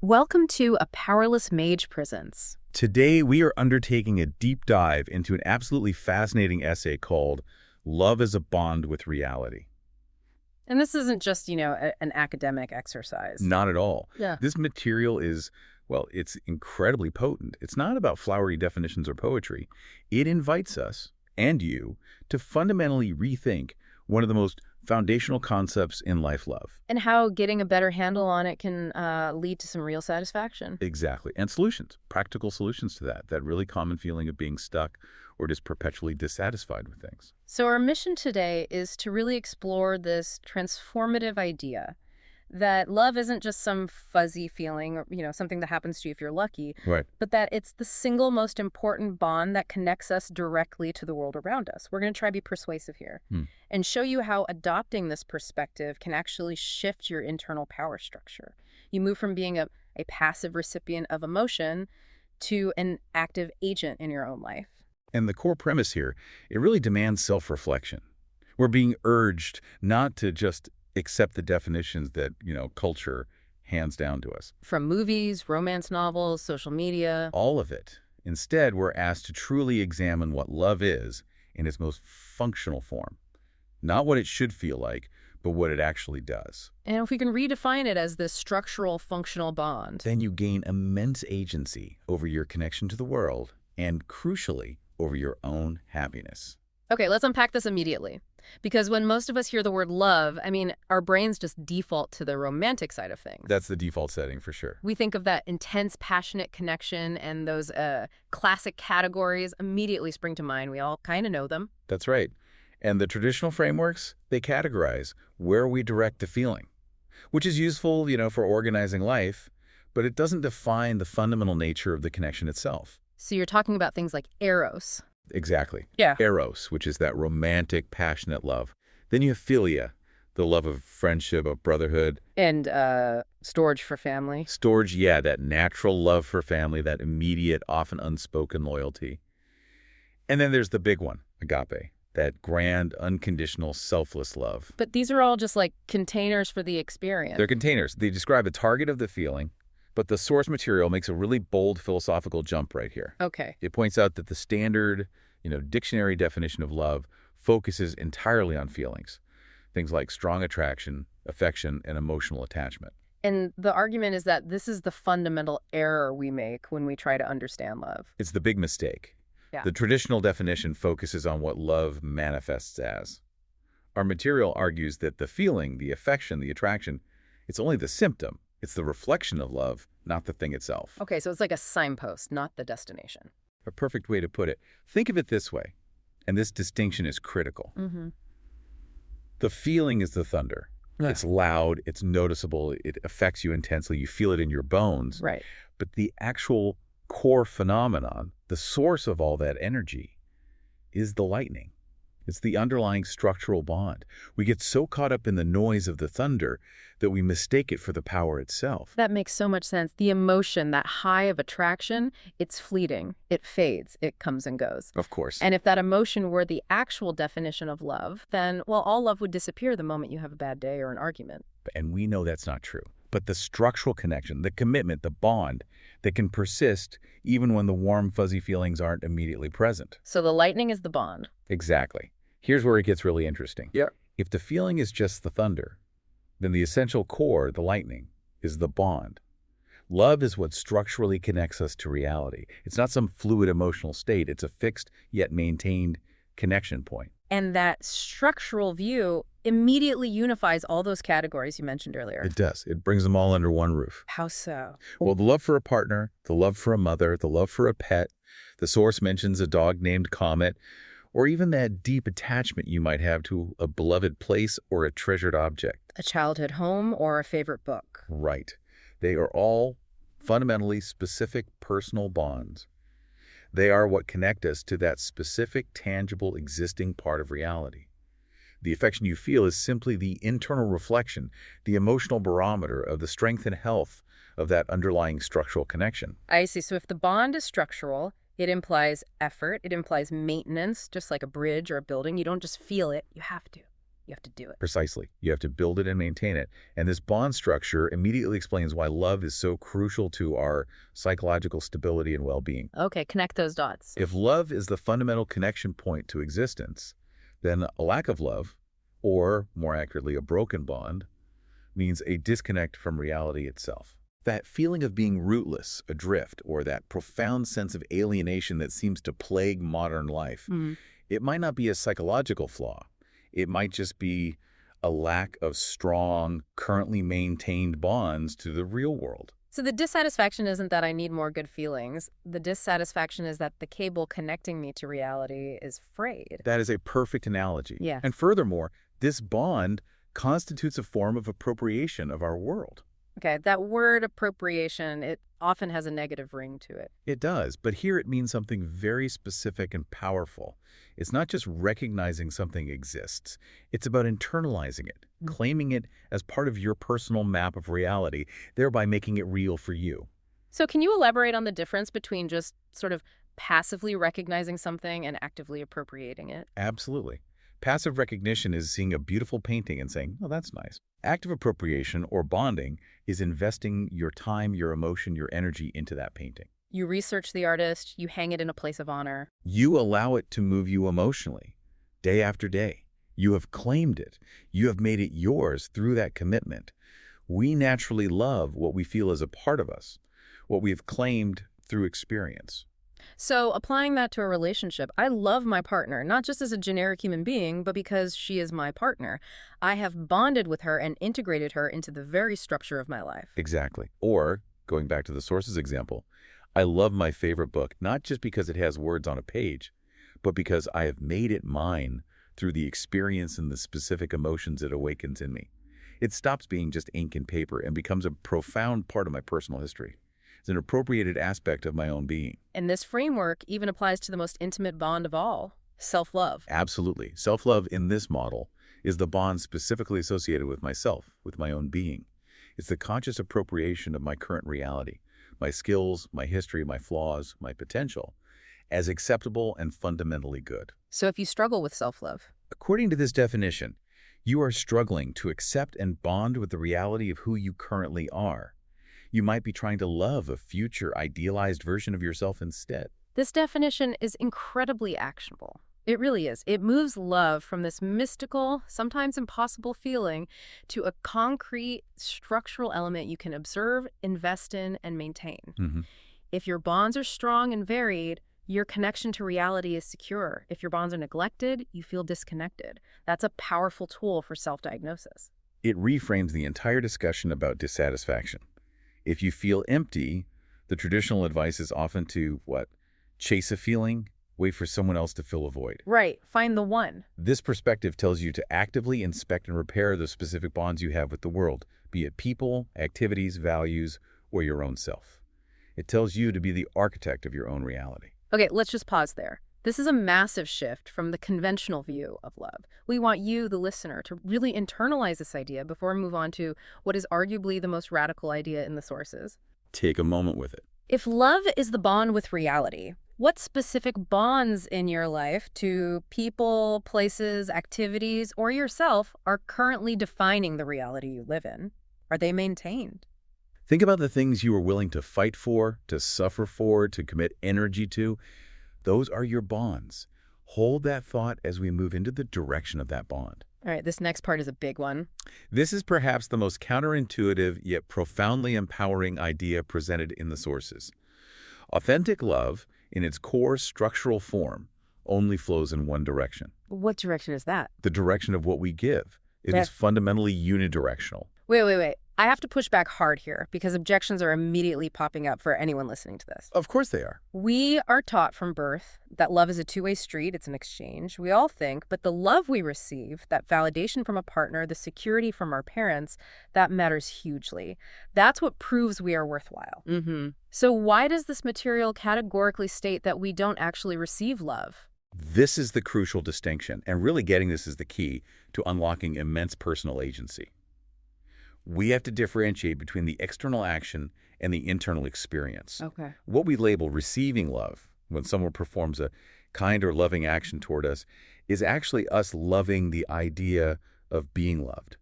Welcome to A Powerless Mage Presents. Today, we are undertaking a deep dive into an absolutely fascinating essay called Love as a Bond with Reality. And this isn't just, an academic exercise. Not at all. Yeah. This material is, well, it's incredibly potent. It's not about flowery definitions or poetry. It invites us, and you, to fundamentally rethink one of the most foundational concepts in life, love. And how getting a better handle on it can lead to some real satisfaction. Exactly. And solutions, practical solutions to that really common feeling of being stuck or just perpetually dissatisfied with things. So our mission today is to really explore this transformative idea that love isn't just some fuzzy feeling or, something that happens to you if you're lucky, Right. but that it's the single most important bond that connects us directly to the world around us. We're going to try to be persuasive here and show you how adopting this perspective can actually shift your internal power structure. You move from being a passive recipient of emotion to an active agent in your own life. And the core premise here, it really demands self-reflection. We're being urged not to just accept the definitions that, culture hands down to us. From movies, romance novels, social media. All of it. Instead, we're asked to truly examine what love is in its most functional form. Not what it should feel like, but what it actually does. And if we can redefine it as this structural, functional bond, Then you gain immense agency over your connection to the world and, crucially, over your own happiness. Okay, let's unpack this immediately. Because when most of us hear the word love, our brains just default to the romantic side of things. That's the default setting for sure. We think of that intense, passionate connection, and those classic categories immediately spring to mind. We all kind of know them. That's right. And the traditional frameworks, they categorize where we direct the feeling, which is useful, for organizing life, but it doesn't define the fundamental nature of the connection itself. So you're talking about things like eros. Exactly. Yeah. Eros, which is that romantic, passionate love. Then you have philia, the love of friendship, of brotherhood. And storge for family. Storge, yeah, that natural love for family, that immediate, often unspoken loyalty. And then there's the big one, agape, that grand, unconditional, selfless love. But these are all just like containers for the experience. They're containers. They describe the target of the feeling, but the source material makes a really bold philosophical jump right here. Okay. It points out that the standard, dictionary definition of love focuses entirely on feelings. Things like strong attraction, affection, and emotional attachment. And the argument is that this is the fundamental error we make when we try to understand love. It's the big mistake. Yeah. The traditional definition focuses on what love manifests as. Our material argues that the feeling, the affection, the attraction, it's only the symptom. It's the reflection of love, not the thing itself. Okay, so it's like a signpost, not the destination. A perfect way to put it. Think of it this way, and this distinction is critical. Mm-hmm. The feeling is the thunder. Yeah. It's loud, it's noticeable, it affects you intensely, you feel it in your bones. Right. But the actual core phenomenon, the source of all that energy, is the lightning. It's the underlying structural bond. We get so caught up in the noise of the thunder that we mistake it for the power itself. That makes so much sense. The emotion, that high of attraction, it's fleeting. It fades. It comes and goes. Of course. And if that emotion were the actual definition of love, then, all love would disappear the moment you have a bad day or an argument. And we know that's not true. But the structural connection, the commitment, the bond that can persist even when the warm, fuzzy feelings aren't immediately present. So the lightning is the bond. Exactly. Here's where it gets really interesting. Yeah. If the feeling is just the thunder, then the essential core, the lightning, is the bond. Love is what structurally connects us to reality. It's not some fluid emotional state. It's a fixed yet maintained connection point. And that structural view immediately unifies all those categories you mentioned earlier. It does. It brings them all under one roof. How so? Well, the love for a partner, the love for a mother, the love for a pet, the source mentions a dog named Comet, or even that deep attachment you might have to a beloved place or a treasured object. A childhood home or a favorite book. Right. They are all fundamentally specific personal bonds. They are what connect us to that specific, tangible, existing part of reality. The affection you feel is simply the internal reflection, the emotional barometer of the strength and health of that underlying structural connection. I see. So if the bond is structural, it implies effort. It implies maintenance, just like a bridge or a building. You don't just feel it. You have to. You have to do it. Precisely. You have to build it and maintain it. And this bond structure immediately explains why love is so crucial to our psychological stability and well-being. Okay, connect those dots. If love is the fundamental connection point to existence, then a lack of love, or more accurately, a broken bond, means a disconnect from reality itself. That feeling of being rootless, adrift, or that profound sense of alienation that seems to plague modern life, it might not be a psychological flaw. It might just be a lack of strong, currently maintained bonds to the real world. So the dissatisfaction isn't that I need more good feelings. The dissatisfaction is that the cable connecting me to reality is frayed. That is a perfect analogy. Yeah. And furthermore, this bond constitutes a form of appropriation of our world. Okay, that word appropriation, it often has a negative ring to it. It does, but here it means something very specific and powerful. It's not just recognizing something exists. It's about internalizing it, claiming it as part of your personal map of reality, thereby making it real for you. So can you elaborate on the difference between just sort of passively recognizing something and actively appropriating it? Absolutely. Passive recognition is seeing a beautiful painting and saying, oh, that's nice. Active appropriation, or bonding, is investing your time, your emotion, your energy into that painting. You research the artist, you hang it in a place of honor. You allow it to move you emotionally, day after day. You have claimed it. You have made it yours through that commitment. We naturally love what we feel is a part of us, what we have claimed through experience. So applying that to a relationship, I love my partner, not just as a generic human being, but because she is my partner. I have bonded with her and integrated her into the very structure of my life. Exactly. Or, going back to the sources example, I love my favorite book, not just because it has words on a page, but because I have made it mine through the experience and the specific emotions it awakens in me. It stops being just ink and paper and becomes a profound part of my personal history. It's an appropriated aspect of my own being. And this framework even applies to the most intimate bond of all, self-love. Absolutely. Self-love in this model is the bond specifically associated with myself, with my own being. It's the conscious appropriation of my current reality, my skills, my history, my flaws, my potential, as acceptable and fundamentally good. So if you struggle with self-love, According to this definition, you are struggling to accept and bond with the reality of who you currently are. You might be trying to love a future idealized version of yourself instead. this definition is incredibly actionable. It really is. It moves love from this mystical, sometimes impossible feeling to a concrete, structural element you can observe, invest in, and maintain. If your bonds are strong and varied, your connection to reality is secure. If your bonds are neglected, you feel disconnected. That's a powerful tool for self-diagnosis. It reframes the entire discussion about dissatisfaction. If you feel empty, the traditional advice is often to, chase a feeling, wait for someone else to fill a void. Right. Find the one. This perspective tells you to actively inspect and repair the specific bonds you have with the world, be it people, activities, values, or your own self. It tells you to be the architect of your own reality. Okay, let's just pause there. This is a massive shift from the conventional view of love. We want you, the listener, to really internalize this idea before we move on to what is arguably the most radical idea in the sources. Take a moment with it. If love is the bond with reality, what specific bonds in your life to people, places, activities, or yourself are currently defining the reality you live in? Are they maintained? Think about the things you are willing to fight for, to suffer for, to commit energy to. Those are your bonds. Hold that thought as we move into the direction of that bond. All right, this next part is a big one. This is perhaps the most counterintuitive yet profoundly empowering idea presented in the sources. Authentic love, in its core structural form, only flows in one direction. What direction is that? The direction of what we give. It is fundamentally unidirectional. Wait. I have to push back hard here because objections are immediately popping up for anyone listening to this. Of course they are. We are taught from birth that love is a two-way street. It's an exchange. We all think, but the love we receive, that validation from a partner, the security from our parents, that matters hugely. That's what proves we are worthwhile. So why does this material categorically state that we don't actually receive love? This is the crucial distinction, and really getting this is the key to unlocking immense personal agency. We have to differentiate between the external action and the internal experience. Okay. What we label receiving love, when someone performs a kind or loving action toward us, is actually us loving the idea of being loved.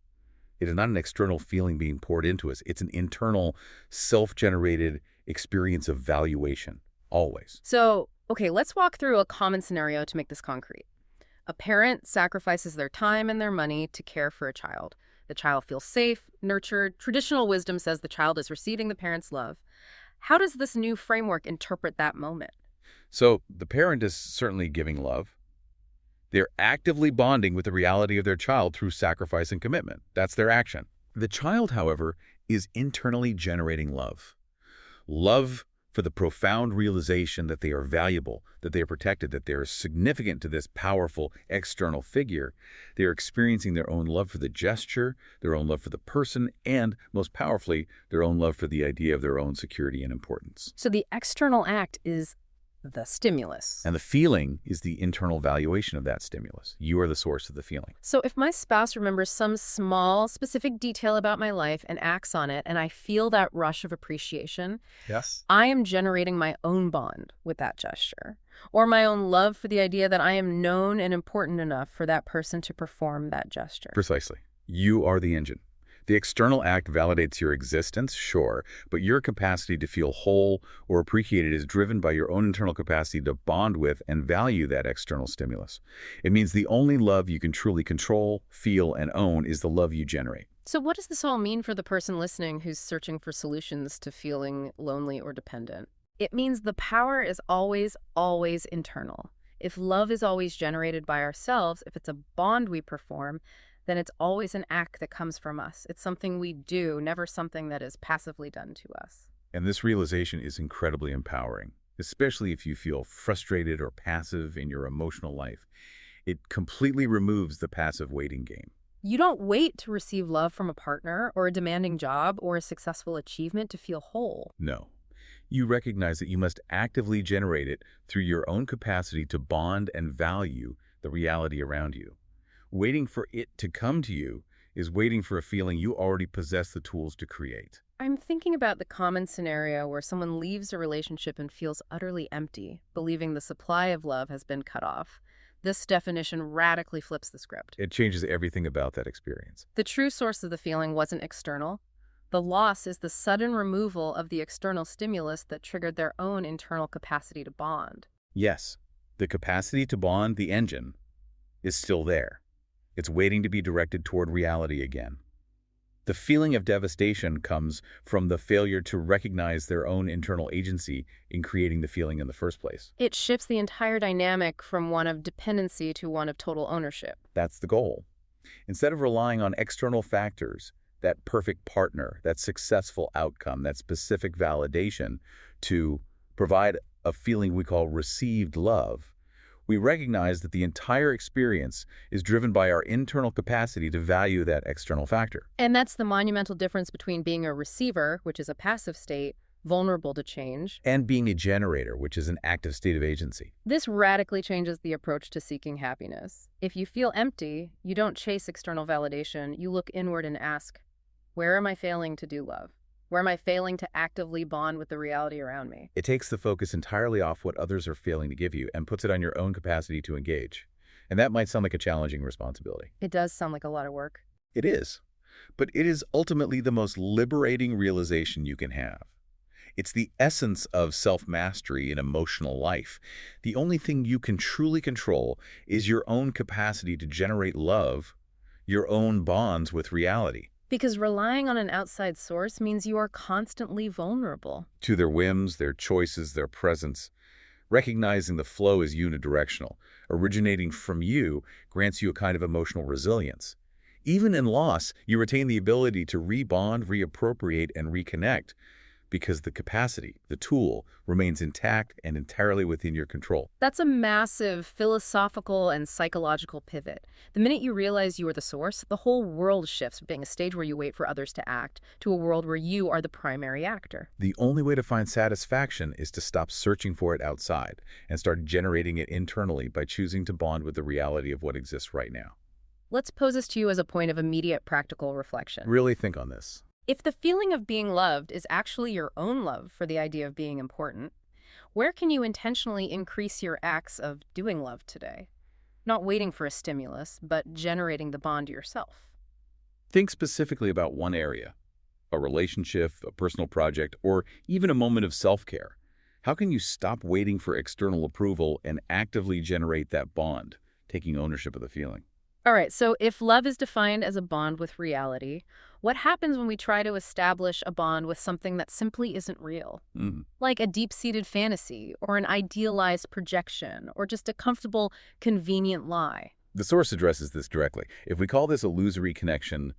It is not an external feeling being poured into us. It's an internal, self-generated experience of valuation, always. So, okay, let's walk through a common scenario to make this concrete. A parent sacrifices their time and their money to care for a child. The child feels safe, nurtured. Traditional wisdom says the child is receiving the parent's love. How does this new framework interpret that moment? So the parent is certainly giving love. They're actively bonding with the reality of their child through sacrifice and commitment. That's their action. The child, however, is internally generating love. Love for the profound realization that they are valuable, that they are protected, that they are significant to this powerful external figure. They are experiencing their own love for the gesture, their own love for the person, and, most powerfully, their own love for the idea of their own security and importance. So the external act is the stimulus. And the feeling is the internal valuation of that stimulus. You are the source of the feeling. So if my spouse remembers some small, specific detail about my life and acts on it, and I feel that rush of appreciation, Yes. I am generating my own bond with that gesture, or my own love for the idea that I am known and important enough for that person to perform that gesture. Precisely. You are the engine. The external act validates your existence, sure, but your capacity to feel whole or appreciated is driven by your own internal capacity to bond with and value that external stimulus. It means the only love you can truly control, feel, and own is the love you generate. So what does this all mean for the person listening who's searching for solutions to feeling lonely or dependent? It means the power is always, always internal. If love is always generated by ourselves, if it's a bond we perform, then it's always an act that comes from us. It's something we do, never something that is passively done to us. And this realization is incredibly empowering, especially if you feel frustrated or passive in your emotional life. It completely removes the passive waiting game. You don't wait to receive love from a partner or a demanding job or a successful achievement to feel whole. No. You recognize that you must actively generate it through your own capacity to bond and value the reality around you. Waiting for it to come to you is waiting for a feeling you already possess the tools to create. I'm thinking about the common scenario where someone leaves a relationship and feels utterly empty, believing the supply of love has been cut off. This definition radically flips the script. It changes everything about that experience. The true source of the feeling wasn't external. The loss is the sudden removal of the external stimulus that triggered their own internal capacity to bond. Yes, the capacity to bond, the engine, is still there. It's waiting to be directed toward reality again. The feeling of devastation comes from the failure to recognize their own internal agency in creating the feeling in the first place. It shifts the entire dynamic from one of dependency to one of total ownership. That's the goal. Instead of relying on external factors, that perfect partner, that successful outcome, that specific validation to provide a feeling we call received love, we recognize that the entire experience is driven by our internal capacity to value that external factor. And that's the monumental difference between being a receiver, which is a passive state, vulnerable to change, And being a generator, which is an active state of agency. This radically changes the approach to seeking happiness. If you feel empty, you don't chase external validation. You look inward and ask, where am I failing to do love? Where am I failing to actively bond with the reality around me? It takes the focus entirely off what others are failing to give you and puts it on your own capacity to engage. And that might sound like a challenging responsibility. It does sound like a lot of work. It is. But it is ultimately the most liberating realization you can have. It's the essence of self-mastery in emotional life. The only thing you can truly control is your own capacity to generate love, your own bonds with reality. Because relying on an outside source means you are constantly vulnerable. To their whims, their choices, their presence. Recognizing the flow is unidirectional, originating from you, grants you a kind of emotional resilience. Even in loss, you retain the ability to rebond, reappropriate, and reconnect because the capacity, the tool, remains intact and entirely within your control. That's a massive philosophical and psychological pivot. The minute you realize you are the source, the whole world shifts from being a stage where you wait for others to act to a world where you are the primary actor. The only way to find satisfaction is to stop searching for it outside and start generating it internally by choosing to bond with the reality of what exists right now. Let's pose this to you as a point of immediate practical reflection. Really think on this. If the feeling of being loved is actually your own love for the idea of being important, where can you intentionally increase your acts of doing love today? not waiting for a stimulus, but generating the bond yourself. Think specifically about one area, a relationship, a personal project, or even a moment of self-care. How can you stop waiting for external approval and actively generate that bond, taking ownership of the feeling? All right, so if love is defined as a bond with reality, what happens when we try to establish a bond with something that simply isn't real? Mm. Like a deep-seated fantasy, or an idealized projection, or just a comfortable, convenient lie. The source addresses this directly. If we call this illusory connection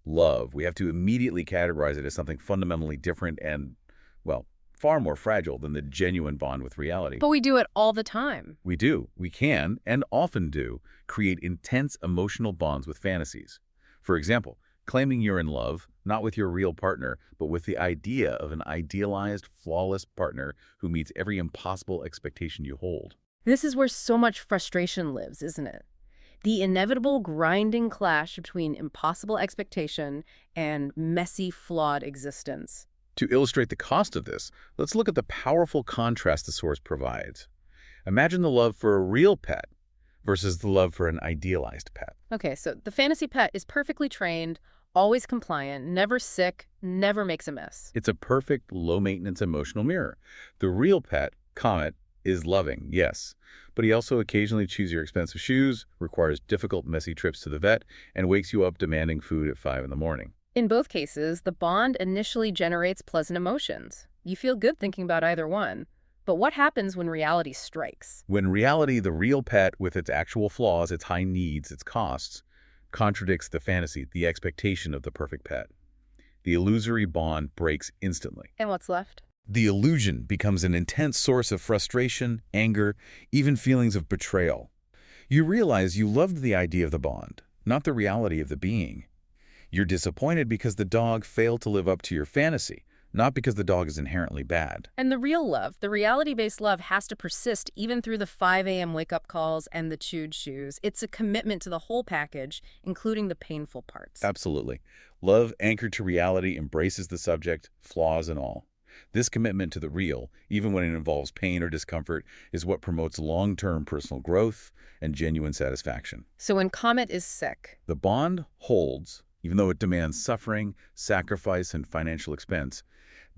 love, we have to immediately categorize it as something fundamentally different and, well, far more fragile than the genuine bond with reality. But we do it all the time. We can, and often do, create intense emotional bonds with fantasies. For example, claiming you're in love, not with your real partner, but with the idea of an idealized, flawless partner who meets every impossible expectation you hold. This is where so much frustration lives, isn't it? The inevitable grinding clash between impossible expectation and messy, flawed existence. To illustrate the cost of this, let's look at the powerful contrast the source provides. Imagine the love for a real pet versus the love for an idealized pet. Okay, so the fantasy pet is perfectly trained, always compliant, never sick, never makes a mess. It's a perfect, low-maintenance emotional mirror. The real pet, Comet, is loving, yes, but he also occasionally chews your expensive shoes, requires difficult, messy trips to the vet, and wakes you up demanding food at 5 in the morning. In both cases, the bond initially generates pleasant emotions. You feel good thinking about either one. But what happens when reality strikes? When reality, the real pet, with its actual flaws, its high needs, its costs, contradicts the fantasy, the expectation of the perfect pet. The illusory bond breaks instantly. And what's left? The illusion becomes an intense source of frustration, anger, even feelings of betrayal. You realize you loved the idea of the bond, not the reality of the being. You're disappointed because the dog failed to live up to your fantasy, not because the dog is inherently bad. And the real love, the reality-based love, has to persist even through the 5 a.m. wake-up calls and the chewed shoes. It's a commitment to the whole package, including the painful parts. Absolutely. Love anchored to reality embraces the subject, flaws and all. This commitment to the real, even when it involves pain or discomfort, is what promotes long-term personal growth and genuine satisfaction. So when Comet is sick, The bond holds, even though it demands suffering, sacrifice, and financial expense.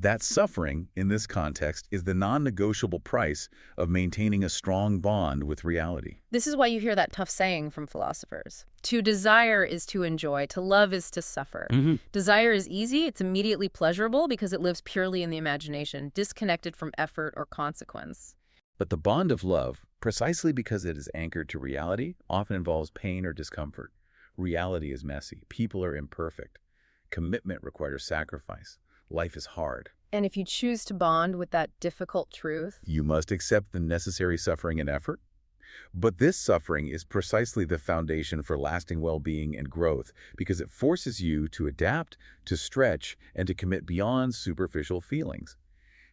That suffering, in this context, is the non-negotiable price of maintaining a strong bond with reality. this is why you hear that tough saying from philosophers. To desire is to enjoy, to love is to suffer. Desire is easy, it's immediately pleasurable because it lives purely in the imagination, disconnected from effort or consequence. But the bond of love, precisely because it is anchored to reality, often involves pain or discomfort. Reality is messy. People are imperfect. Commitment requires sacrifice. Life is hard. And if you choose to bond with that difficult truth, You must accept the necessary suffering and effort. But this suffering is precisely the foundation for lasting well-being and growth because it forces you to adapt, to stretch, and to commit beyond superficial feelings.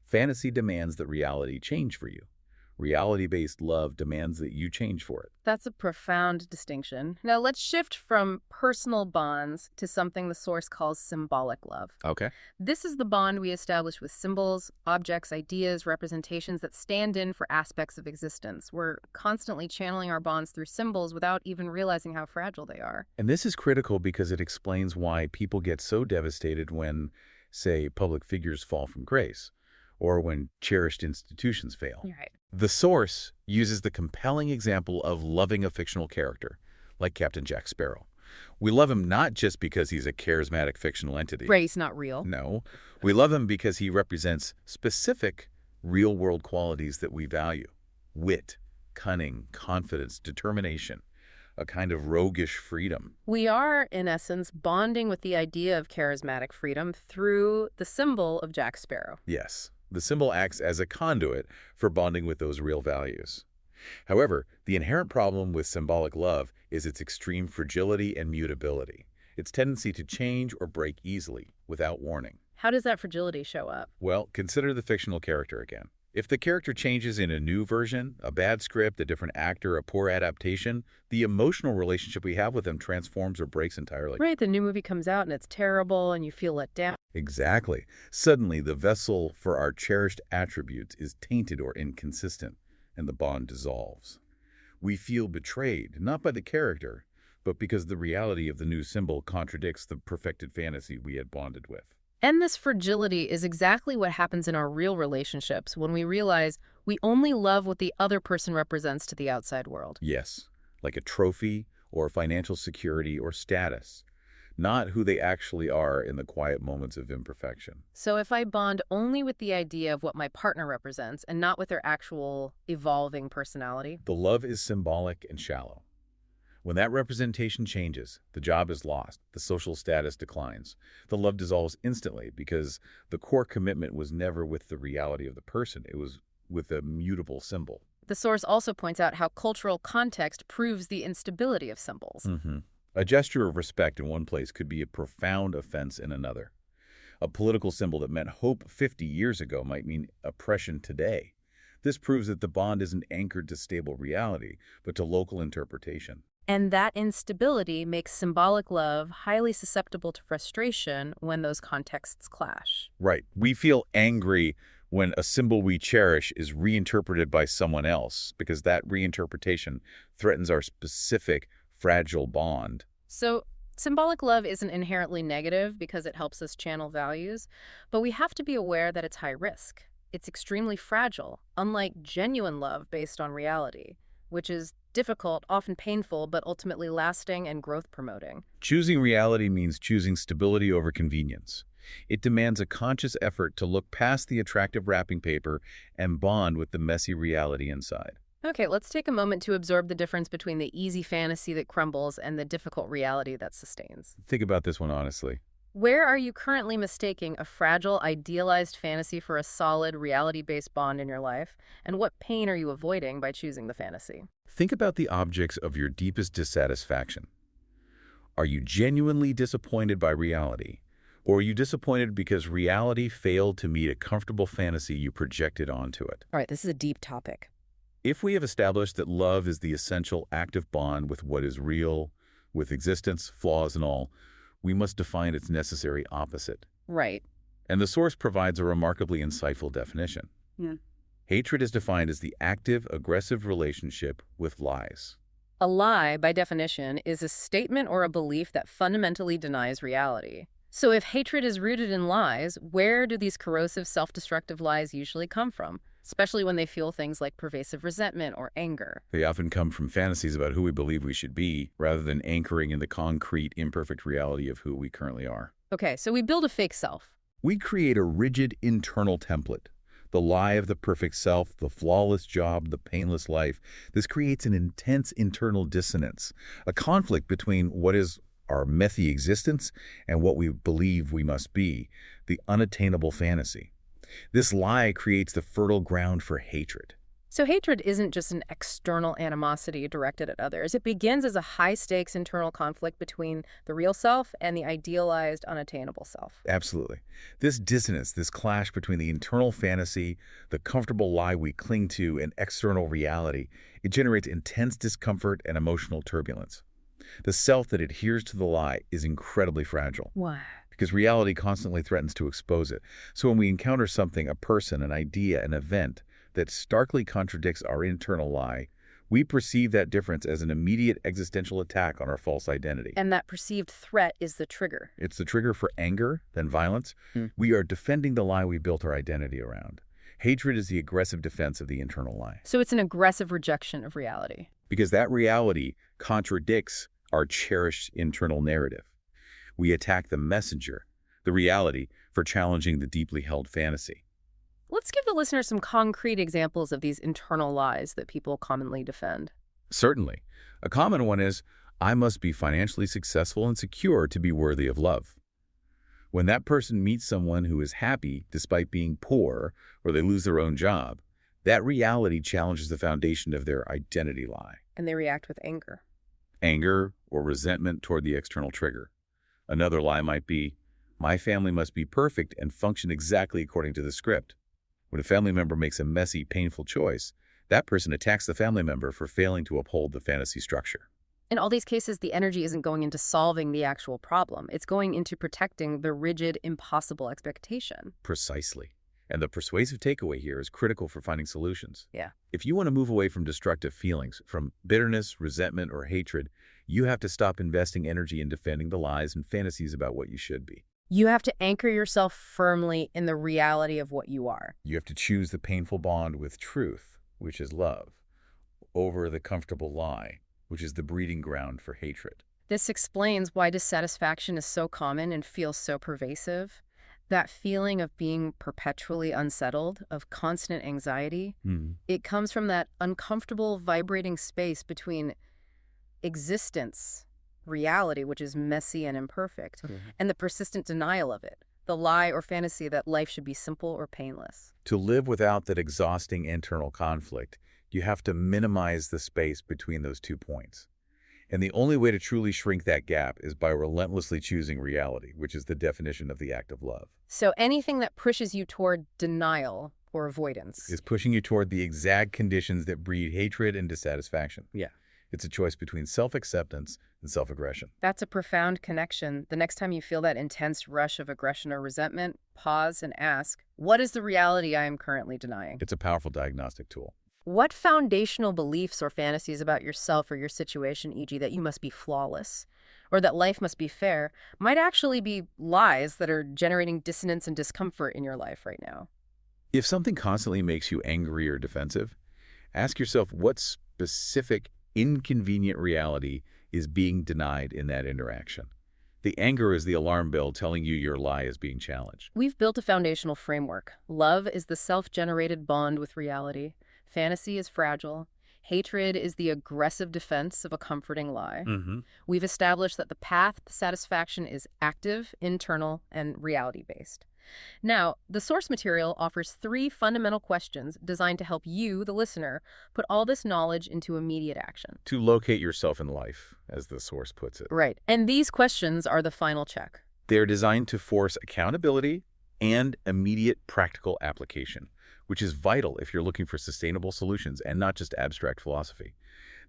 Fantasy demands that reality change for you. Reality-based love demands that you change for it. that's a profound distinction. Now let's shift from personal bonds to something the source calls symbolic love. Okay. This is the bond we establish with symbols, objects, ideas, representations that stand in for aspects of existence. We're constantly channeling our bonds through symbols without even realizing how fragile they are. And this is critical because it explains why people get so devastated when, say, public figures fall from grace, or when cherished institutions fail. Right. The source uses the compelling example of loving a fictional character, like Captain Jack Sparrow. We love him not just because he's a charismatic fictional entity. Right, he's not real. No, we love him because he represents specific real-world qualities that we value. Wit, cunning, confidence, determination, a kind of roguish freedom. We are, in essence, bonding with the idea of charismatic freedom through the symbol of Jack Sparrow. Yes, the symbol acts as a conduit for bonding with those real values. However, the inherent problem with symbolic love is its extreme fragility and mutability, its tendency to change or break easily, without warning. How does that fragility show up? Well, consider the fictional character again. If the character changes in a new version, a bad script, a different actor, a poor adaptation, the emotional relationship we have with them transforms or breaks entirely. Right, the new movie comes out and it's terrible and you feel let down. Exactly. Suddenly, the vessel for our cherished attributes is tainted or inconsistent, and the bond dissolves. We feel betrayed, not by the character, but because the reality of the new symbol contradicts the perfected fantasy we had bonded with. And this fragility is exactly what happens in our real relationships when we realize we only love what the other person represents to the outside world. Yes, like a trophy or financial security or status, not who they actually are in the quiet moments of imperfection. So if I bond only with the idea of what my partner represents and not with their actual evolving personality, The love is symbolic and shallow. When that representation changes, the job is lost, the social status declines. The love dissolves instantly because the core commitment was never with the reality of the person. It was with a mutable symbol. the source also points out how cultural context proves the instability of symbols. A gesture of respect in one place could be a profound offense in another. A political symbol that meant hope 50 years ago might mean oppression today. This proves that the bond isn't anchored to stable reality, but to local interpretation. And that instability makes symbolic love highly susceptible to frustration when those contexts clash. Right. We feel angry when a symbol we cherish is reinterpreted by someone else because that reinterpretation threatens our specific, fragile bond. So, symbolic love isn't inherently negative because it helps us channel values, but we have to be aware that it's high risk. It's extremely fragile, unlike genuine love based on reality, which is difficult, often painful, but ultimately lasting and growth-promoting. Choosing reality means choosing stability over convenience. It demands a conscious effort to look past the attractive wrapping paper and bond with the messy reality inside. Okay, let's take a moment to absorb the difference between the easy fantasy that crumbles and the difficult reality that sustains. Think about this one honestly. Where are you currently mistaking a fragile, idealized fantasy for a solid, reality-based bond in your life? And what pain are you avoiding by choosing the fantasy? Think about the objects of your deepest dissatisfaction. Are you genuinely disappointed by reality? Or are you disappointed because reality failed to meet a comfortable fantasy you projected onto it? All right, this is a deep topic. If we have established that love is the essential active bond with what is real, with existence, flaws and all, we must define its necessary opposite. Right. And the source provides a remarkably insightful definition. Yeah. Hatred is defined as the active, aggressive relationship with lies. A lie, by definition, is a statement or a belief that fundamentally denies reality. So if hatred is rooted in lies, where do these corrosive, self-destructive lies usually come from? Especially when they fuel things like pervasive resentment or anger. They often come from fantasies about who we believe we should be, rather than anchoring in the concrete, imperfect reality of who we currently are. Okay, so we build a fake self. We create a rigid internal template. The lie of the perfect self, the flawless job, the painless life. This creates an intense internal dissonance, a conflict between what is our methy existence and what we believe we must be, the unattainable fantasy. This lie creates the fertile ground for hatred. So hatred isn't just an external animosity directed at others. It begins as a high-stakes internal conflict between the real self and the idealized, unattainable self. Absolutely. This dissonance, this clash between the internal fantasy, the comfortable lie we cling to, and external reality, it generates intense discomfort and emotional turbulence. The self that adheres to the lie is incredibly fragile. Why? Because reality constantly threatens to expose it. So when we encounter something, a person, an idea, an event, that starkly contradicts our internal lie, we perceive that difference as an immediate existential attack on our false identity. And that perceived threat is the trigger. It's the trigger for anger, then violence. We are defending the lie we built our identity around. Hatred is the aggressive defense of the internal lie. So it's an aggressive rejection of reality. Because that reality contradicts our cherished internal narrative. We attack the messenger, the reality, for challenging the deeply held fantasy. Let's give the listeners some concrete examples of these internal lies that people commonly defend. Certainly. A common one is, I must be financially successful and secure to be worthy of love. When that person meets someone who is happy despite being poor, or they lose their own job, that reality challenges the foundation of their identity lie. And they react with anger. Anger or resentment toward the external trigger. Another lie might be, my family must be perfect and function exactly according to the script. When a family member makes a messy, painful choice, that person attacks the family member for failing to uphold the fantasy structure. In all these cases, the energy isn't going into solving the actual problem. It's going into protecting the rigid, impossible expectation. Precisely. And the persuasive takeaway here is critical for finding solutions. Yeah. If you want to move away from destructive feelings, from bitterness, resentment, or hatred, you have to stop investing energy in defending the lies and fantasies about what you should be. You have to anchor yourself firmly in the reality of what you are. You have to choose the painful bond with truth, which is love, over the comfortable lie, which is the breeding ground for hatred. This explains why dissatisfaction is so common and feels so pervasive. That feeling of being perpetually unsettled, of constant anxiety, it comes from that uncomfortable, vibrating space between existence, reality, which is messy and imperfect, and the persistent denial of it, the lie or fantasy that life should be simple or painless. To live without that exhausting internal conflict, you have to minimize the space between those 2 points. And the only way to truly shrink that gap is by relentlessly choosing reality, which is the definition of the act of love. So anything that pushes you toward denial or avoidance is pushing you toward the exact conditions that breed hatred and dissatisfaction. Yeah. It's a choice between self-acceptance and self-aggression. That's a profound connection. The next time you feel that intense rush of aggression or resentment, pause and ask, what is the reality I am currently denying? It's a powerful diagnostic tool. What foundational beliefs or fantasies about yourself or your situation, e.g. that you must be flawless or that life must be fair, might actually be lies that are generating dissonance and discomfort in your life right now? If something constantly makes you angry or defensive, ask yourself what specific inconvenient reality is being denied in that interaction. The anger is the alarm bell telling you your lie is being challenged. We've built a foundational framework. Love is the self-generated bond with reality. Fantasy is fragile. Hatred is the aggressive defense of a comforting lie. We've established that the path to satisfaction is active, internal, and reality-based. Now, the source material offers 3 fundamental questions designed to help you, the listener, put all this knowledge into immediate action. To locate yourself in life, as the source puts it. Right. And these questions are the final check. They're designed to force accountability and immediate practical application, which is vital if you're looking for sustainable solutions and not just abstract philosophy.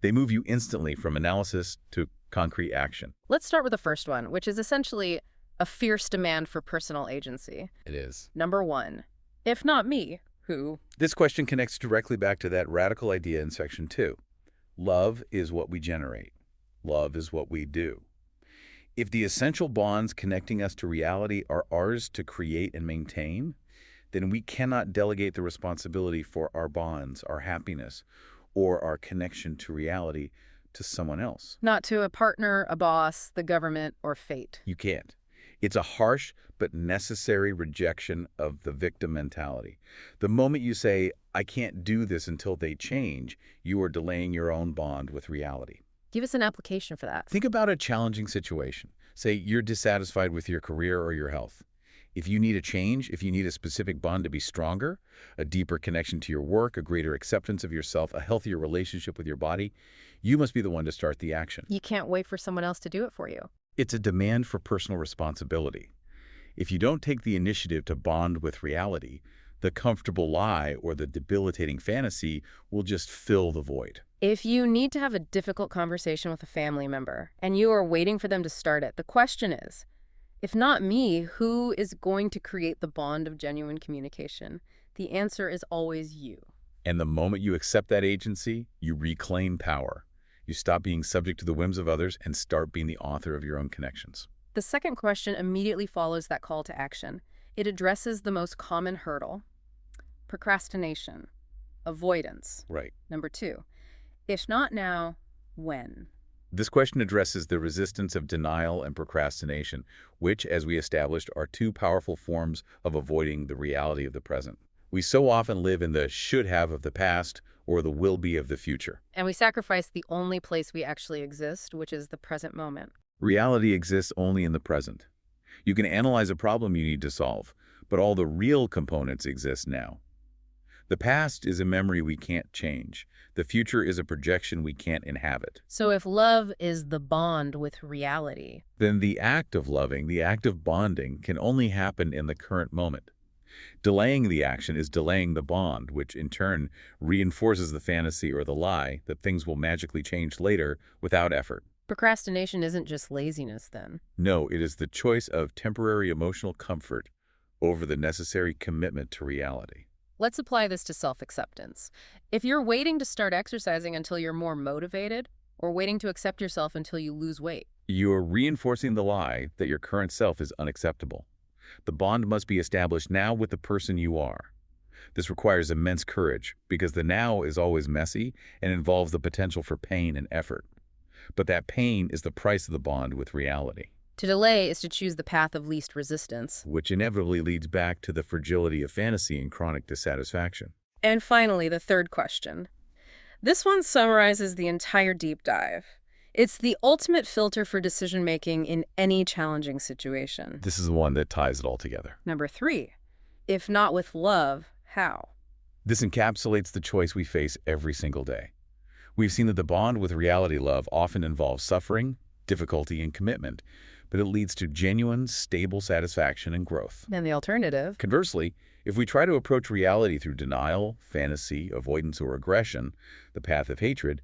They move you instantly from analysis to concrete action. Let's start with the first one, which is essentially a fierce demand for personal agency. It is. Number 1, if not me, who? This question connects directly back to that radical idea in section 2. Love is what we generate. Love is what we do. If the essential bonds connecting us to reality are ours to create and maintain, then we cannot delegate the responsibility for our bonds, our happiness, or our connection to reality to someone else. Not to a partner, a boss, the government, or fate. You can't. It's a harsh but necessary rejection of the victim mentality. The moment you say, I can't do this until they change, you are delaying your own bond with reality. Give us an application for that. Think about a challenging situation. Say you're dissatisfied with your career or your health. If you need a change, if you need a specific bond to be stronger, a deeper connection to your work, a greater acceptance of yourself, a healthier relationship with your body, you must be the one to start the action. You can't wait for someone else to do it for you. It's a demand for personal responsibility. If you don't take the initiative to bond with reality, the comfortable lie or the debilitating fantasy will just fill the void. If you need to have a difficult conversation with a family member and you are waiting for them to start it, the question is, if not me, who is going to create the bond of genuine communication? The answer is always you. And the moment you accept that agency, you reclaim power. You stop being subject to the whims of others and start being the author of your own connections. The second question immediately follows that call to action. It addresses the most common hurdle: procrastination, avoidance. Right. Number 2, if not now, when? This question addresses the resistance of denial and procrastination, which, as we established, are 2 powerful forms of avoiding the reality of the present. We so often live in the should-have of the past or the will-be of the future. And we sacrifice the only place we actually exist, which is the present moment. Reality exists only in the present. You can analyze a problem you need to solve, but all the real components exist now. The past is a memory we can't change. The future is a projection we can't inhabit. So if love is the bond with reality, then the act of loving, the act of bonding, can only happen in the current moment. Delaying the action is delaying the bond, which in turn reinforces the fantasy or the lie that things will magically change later without effort. procrastination isn't just laziness then. No, it is the choice of temporary emotional comfort over the necessary commitment to reality. Let's apply this to self-acceptance. If you're waiting to start exercising until you're more motivated, or waiting to accept yourself until you lose weight, You're reinforcing the lie that your current self is unacceptable. The bond must be established now with the person you are. This requires immense courage because the now is always messy and involves the potential for pain and effort. But that pain is the price of the bond with reality, to delay is to choose the path of least resistance. which inevitably leads back to the fragility of fantasy and chronic dissatisfaction. And finally, the third question. This one summarizes the entire deep dive. It's the ultimate filter for decision-making in any challenging situation. This is the one that ties it all together. Number 3, if not with love, how? This encapsulates the choice we face every single day. We've seen that the bond with reality love often involves suffering, difficulty, and commitment, but it leads to genuine, stable satisfaction and growth. And the alternative? Conversely, if we try to approach reality through denial, fantasy, avoidance, or aggression, the path of hatred,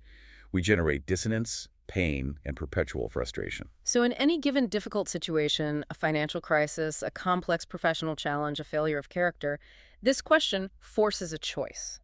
we generate dissonance, pain, and perpetual frustration. So in any given difficult situation, a financial crisis, a complex professional challenge, a failure of character, this question forces a choice.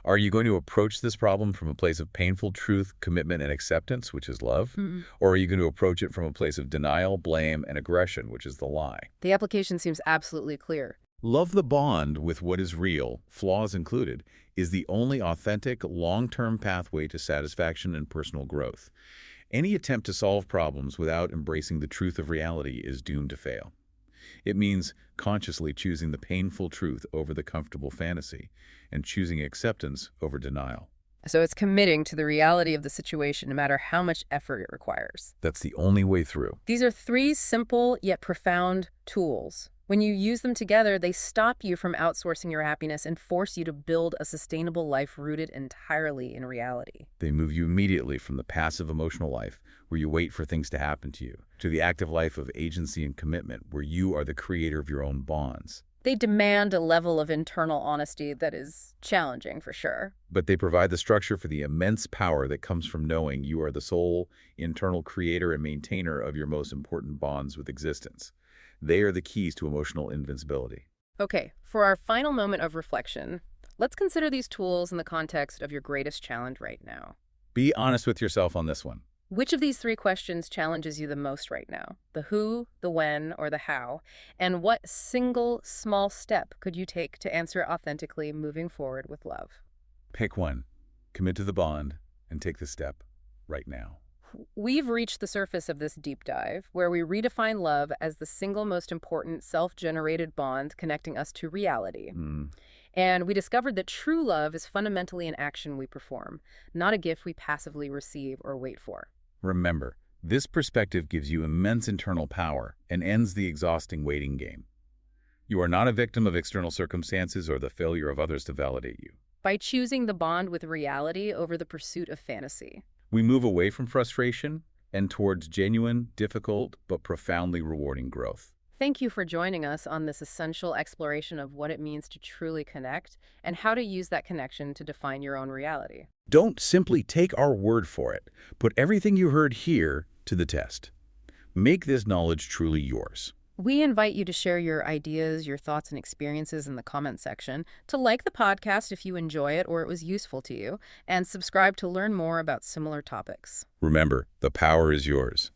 Are you going to approach this problem from a place of painful truth, commitment, and acceptance, which is love? Or are you going to approach it from a place of denial, blame, and aggression, which is the lie? The application seems absolutely clear. Love the bond with what is real, flaws included, is the only authentic, long-term pathway to satisfaction and personal growth. Any attempt to solve problems without embracing the truth of reality is doomed to fail. It means consciously choosing the painful truth over the comfortable fantasy and choosing acceptance over denial. So it's committing to the reality of the situation no matter how much effort it requires. That's the only way through. These are 3 simple yet profound tools. When you use them together, they stop you from outsourcing your happiness and force you to build a sustainable life rooted entirely in reality. They move you immediately from the passive emotional life, where you wait for things to happen to you, to the active life of agency and commitment, where you are the creator of your own bonds. They demand a level of internal honesty that is challenging, for sure. But they provide the structure for the immense power that comes from knowing you are the sole internal creator and maintainer of your most important bonds with existence. They are the keys to emotional invincibility. Okay, for our final moment of reflection, let's consider these tools in the context of your greatest challenge right now. Be honest with yourself on this one. Which of these 3 questions challenges you the most right now? The who, the when, or the how? And what single small step could you take to answer it authentically moving forward with love? Pick one. Commit to the bond and take the step right now. We've reached the surface of this deep dive, where we redefine love as the single most important self-generated bond connecting us to reality. And we discovered that true love is fundamentally an action we perform, not a gift we passively receive or wait for. Remember, this perspective gives you immense internal power and ends the exhausting waiting game. You are not a victim of external circumstances or the failure of others to validate you. By choosing the bond with reality over the pursuit of fantasy, We move away from frustration and towards genuine, difficult, but profoundly rewarding growth. thank you for joining us on this essential exploration of what it means to truly connect and how to use that connection to define your own reality. Don't simply take our word for it. Put everything you heard here to the test. Make this knowledge truly yours. We invite you to share your ideas, your thoughts, and experiences in the comment section, to like the podcast if you enjoy it or it was useful to you, and subscribe to learn more about similar topics. Remember, the power is yours.